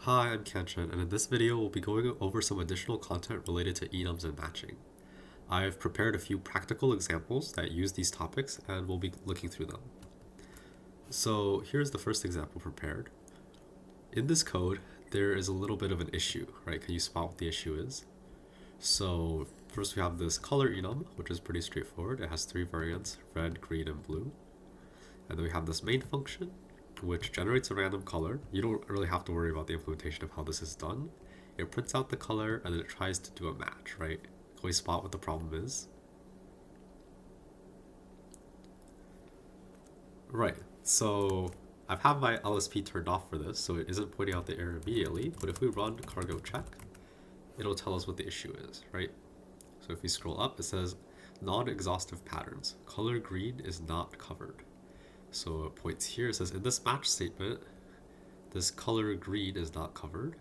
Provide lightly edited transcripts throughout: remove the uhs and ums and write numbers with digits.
Hi, I'm Canchen, and in this video we'll be going over some additional content related to enums and matching. I've prepared a few practical examples that use these topics, and we'll be looking through them. So here's the first example prepared. In this code, there is a little bit of an issue, right? Can you spot what the issue is? So first we have this color enum, which is pretty straightforward. It has three variants, red, green, and blue. And then we have this main function, which generates a random color. You don't really have to worry about the implementation of how this is done. It prints out the color and then it tries to do a match, right? Can we spot what the problem is? Right, so I've had my LSP turned off for this, so it isn't pointing out the error immediately, but if we run cargo check, it'll tell us what the issue is, right? So if we scroll up, it says non-exhaustive patterns. Color green is not covered. So it points here, it says in this match statement, this color green is not covered.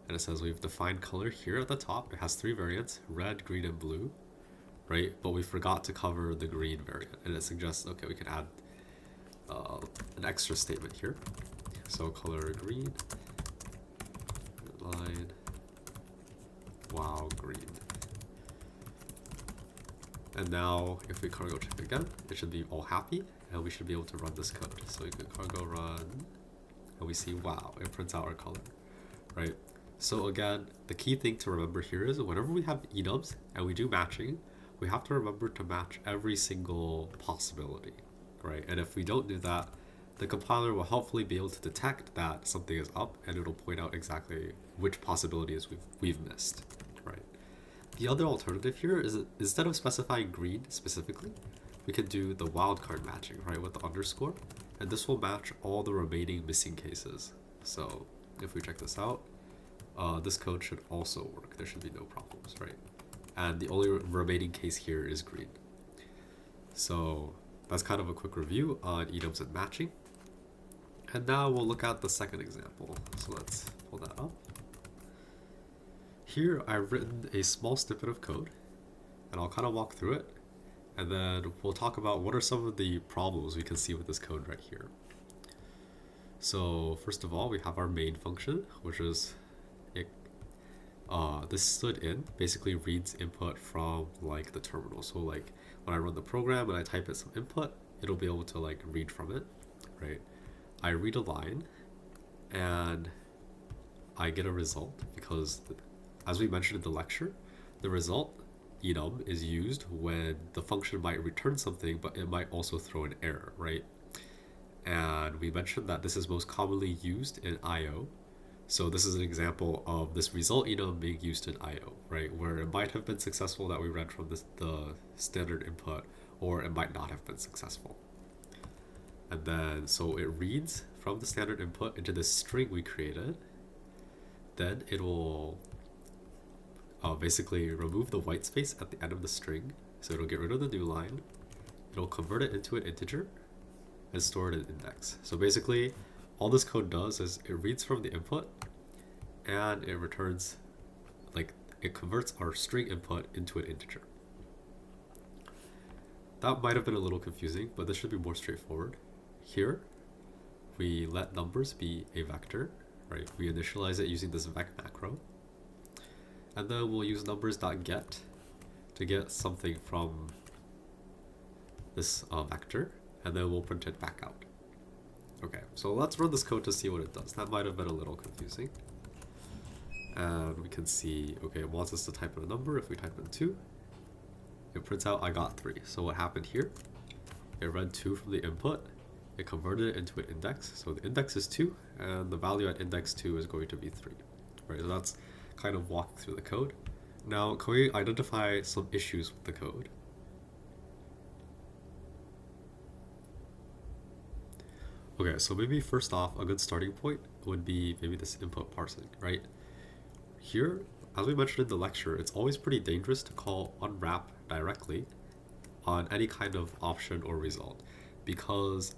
And it says we've defined color here at the top. It has three variants, red, green, and blue, right? But we forgot to cover the green variant. And it suggests, okay, we can add an extra statement here. So color green, line, wow, green. And now if we cargo check again, it should be all happy and we should be able to run this code. So we can cargo run and we see, wow, it prints out our color, right? So again, the key thing to remember here is whenever we have enums and we do matching, we have to remember to match every single possibility, right? And if we don't do that, the compiler will hopefully be able to detect that something is up and it'll point out exactly which possibilities we've missed, right? The other alternative here is instead of specifying green specifically, we can do the wildcard matching, right, with the underscore, and this will match all the remaining missing cases. So if we check this out, this code should also work. There should be no problems, right? And the only remaining case here is green. So that's kind of a quick review on enums and matching. And now we'll look at the second example. So let's pull that up. Here I've written a small snippet of code, and I'll kind of walk through it, and then we'll talk about what are some of the problems we can see with this code right here. So first of all, we have our main function, which is this stood in basically reads input from like the terminal. So like when I run the program and I type in some input, it'll be able to like read from it, right? I read a line and I get a result because as we mentioned in the lecture, the result enum is used when the function might return something, but it might also throw an error, right? And we mentioned that this is most commonly used in I/O. So this is an example of this result enum being used in I/O, right? Where it might have been successful that we read from the standard input, or it might not have been successful. And then, so it reads from the standard input into this string we created. Then it will basically remove the white space at the end of the string. So it'll get rid of the new line. It'll convert it into an integer and store it in index. So basically, all this code does is it reads from the input and it returns, like it converts our string input into an integer. That might have been a little confusing, but this should be more straightforward. Here, we let numbers be a vector, right? We initialize it using this vec macro. And then we'll use numbers.get to get something from this vector, and then we'll print it back out. Okay, so let's run this code to see what it does. That might have been a little confusing. And we can see, okay, it wants us to type in a number. If we type in 2, it prints out I got 3. So what happened here? It read 2 from the input. It converted it into an index. So the index is 2, and the value at index 2 is going to be 3. Right, so that's kind of walking through the code. Now, can we identify some issues with the code? Okay, so maybe first off, a good starting point would be maybe this input parsing, right? Here, as we mentioned in the lecture, it's always pretty dangerous to call unwrap directly on any kind of option or result, because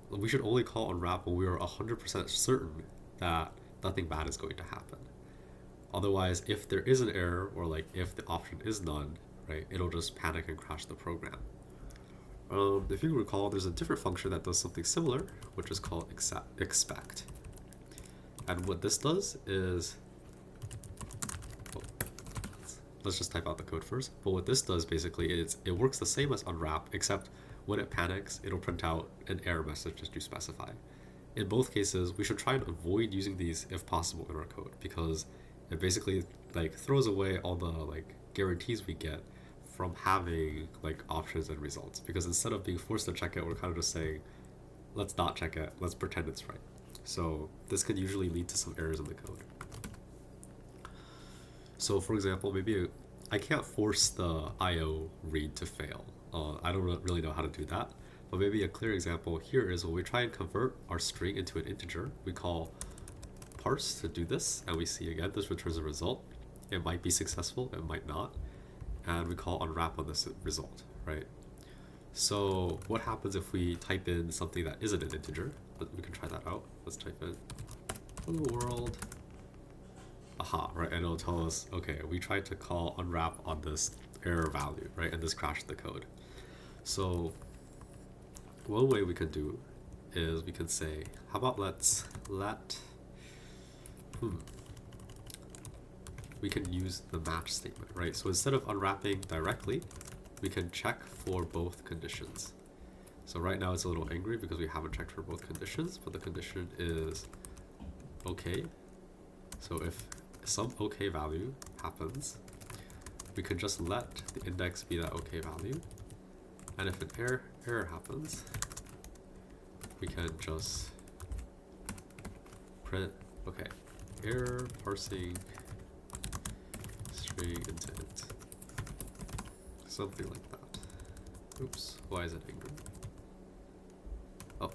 we should only call unwrap when we are 100% certain that nothing bad is going to happen. Otherwise, if there is an error, or like if the option is none, right, it'll just panic and crash the program. If you recall, there's a different function that does something similar, which is called expect. And what this does is, oh, let's just type out the code first. But what this does basically is it works the same as unwrap, except when it panics, it'll print out an error message that you specify. In both cases, we should try and avoid using these if possible in our code, because it basically like throws away all the like guarantees we get from having like options and results. Because instead of being forced to check it, we're kind of just saying, let's not check it, let's pretend it's right. So this can usually lead to some errors in the code. So for example, maybe I can't force the IO read to fail. I don't really know how to do that. But maybe a clear example here is when we try and convert our string into an integer, we call parse to do this, and we see again this returns a result. It might be successful, it might not, and we call unwrap on this result, right? So what happens if we type in something that isn't an integer? We can try that out. Let's type in hello world. Aha, right, and it'll tell us, okay, we tried to call unwrap on this error value, right, and this crashed the code. So one way we could do is we could say, how about we can use the match statement, right? So instead of unwrapping directly, we can check for both conditions. So right now it's a little angry because we haven't checked for both conditions, but the condition is okay. So if some okay value happens, we can just let the index be that okay value. And if an error happens, we can just print, okay, error parsing string into int. Something like that. Oops, why is it angry? Oh,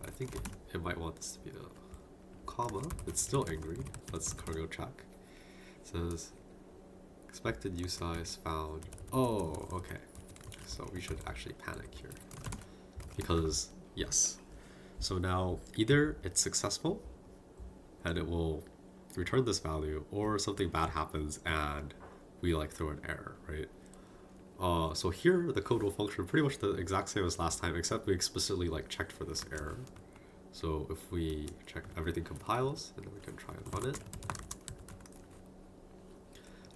I think it might want this to be a comma. It's still angry. Let's cargo check. It says expected U size found. Oh, okay. So we should actually panic here. Because, yes. So now either it's successful and it will return this value, or something bad happens and we like throw an error, right? So here the code will function pretty much the exact same as last time, except we explicitly like checked for this error. So if we check everything compiles, and then we can try and run it.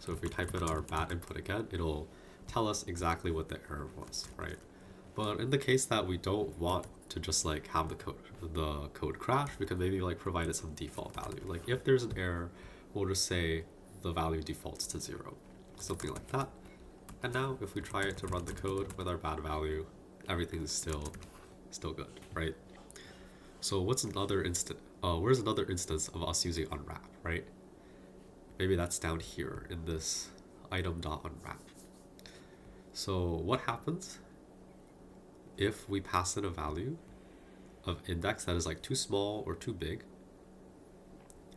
So if we type in our bad input again, it'll tell us exactly what the error was, right? But in the case that we don't want to just like have the code crash, we can maybe like provide it some default value. Like if there's an error, we'll just say the value defaults to 0, something like that. And now if we try it to run the code with our bad value, everything is still good, right? So where's another instance of us using unwrap, right? Maybe that's down here in this item.unwrap. So what happens if we pass in a value of index that is like too small or too big,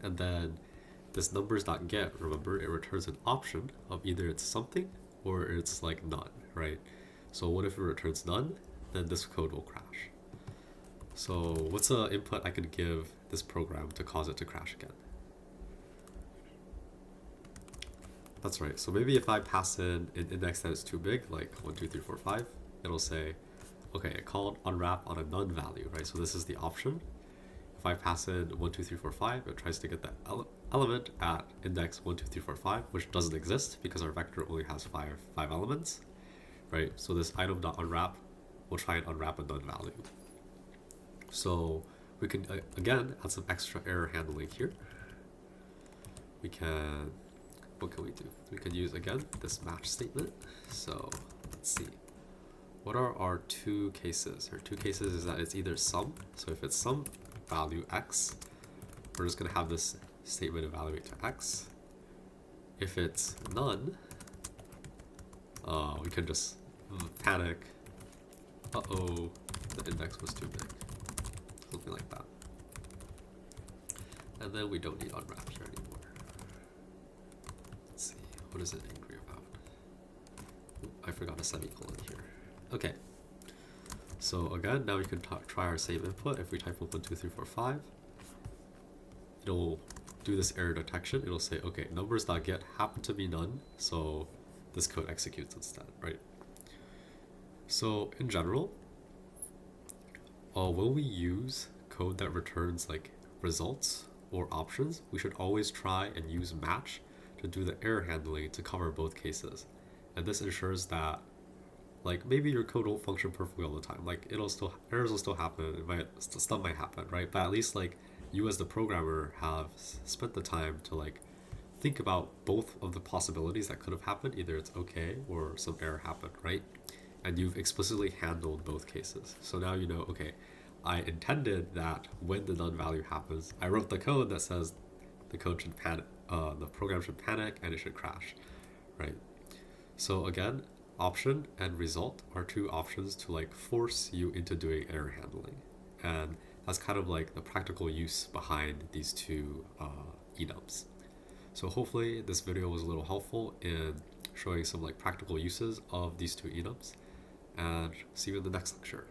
and then this numbers.get, remember, it returns an option of either it's something or it's like none, right? So what if it returns none? Then this code will crash. So what's an input I can give this program to cause it to crash again? That's right. So maybe if I pass in an index that is too big, like 1, 2, 3, 4, 5, it'll say, okay, it called unwrap on a none value, right? So this is the option. If I pass in 1, 2, 3, 4, 5, it tries to get the element at index 1, 2, 3, 4, 5, which doesn't exist because our vector only has five elements, right? So this item.unwrap will try and unwrap a none value. So we can, again, add some extra error handling here. We can, what can we do? We can use, again, this match statement. So let's see. What are our two cases? Our two cases is that it's either sum. So if it's some value x, we're just going to have this statement evaluate to x. If it's none, we can just panic. Uh-oh, the index was too big. Something like that. And then we don't need unwrap here anymore. Let's see, what is it angry about? Ooh, I forgot a semicolon here. Okay. So again, now we can try our same input. If we type 1, 2, 3, 4, 5, it'll do this error detection. It'll say, okay, numbers.get happen to be none, so this code executes instead, right? So in general, when we use code that returns like results or options, we should always try and use match to do the error handling to cover both cases. And this ensures that like maybe your code won't function perfectly all the time. Like errors will still happen. Stuff might happen, right? But at least like you as the programmer have spent the time to like think about both of the possibilities that could have happened. Either it's okay or some error happened, right? And you've explicitly handled both cases. So now you know, okay, I intended that when the none value happens, I wrote the code that says the code should panic, the program should panic and it should crash, right? So again, option and result are two options to like force you into doing error handling. And that's kind of like the practical use behind these two enums. So hopefully this video was a little helpful in showing some like practical uses of these two enums, and see you in the next lecture.